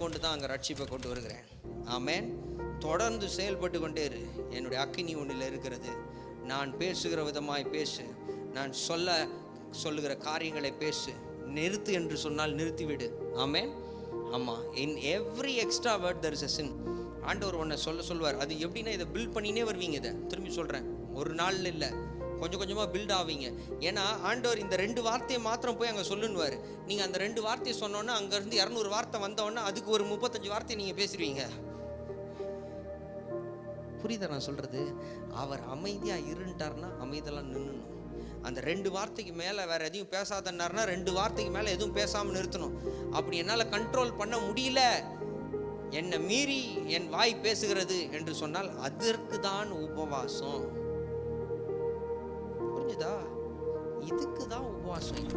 கொண்டு தான் அங்கே ரட்சிப்பை கொண்டு வருகிறேன். ஆமென். தொடர்ந்து செயல்பட்டு கொண்டே இரு. என்னுடைய அக்கினி ஒன்றில் இருக்கிறது. நான் பேசுகிற விதமாய் பேசு. நான் சொல்லுகிற காரியங்களை பேசு. நிறுத்து என்று சொன்னால் நிறுத்திவிடு. ஆமென். ஆமாம். In every extra word there is a sin. ஆண்டவர் ஒன்றை சொல்லுவார். அது எப்படின்னா, இதை பில்ட் பண்ணினே வருவீங்க. இதை திரும்பி சொல்கிறேன், ஒரு நாள் இல்லை, கொஞ்சம் கொஞ்சமாக பில்ட் ஆவீங்க. ஏன்னா ஆண்டவர் இந்த 2 வார்த்தையை மாத்திரம் போய் அங்கே சொல்லுன்னுவார். நீங்கள் அந்த 2 வார்த்தையை சொன்னோன்னா அங்கேருந்து 200 வார்த்தை வந்தோன்னா அதுக்கு ஒரு 35 வார்த்தையை நீங்கள் பேசுவீங்க. புரியுதா நான் சொல்கிறது? அவர் அமைதியாக இருந்துட்டார்னா அமைதியெல்லாம் நின்றுணும். அந்த 2 வார்த்தைக்கு மேலே வேறு எதையும் பேசாதன்னார்னா 2 வார்த்தைக்கு மேலே எதுவும் பேசாமல் நிறுத்தணும். அப்படி என்னால் கண்ட்ரோல் பண்ண முடியல, என்னை மீறி என் வாய் பேசுகிறது என்று சொன்னால் அதற்கு தான் உபவாசம். புரிஞ்சுதா? இதுக்கு தான் உபவாசம்.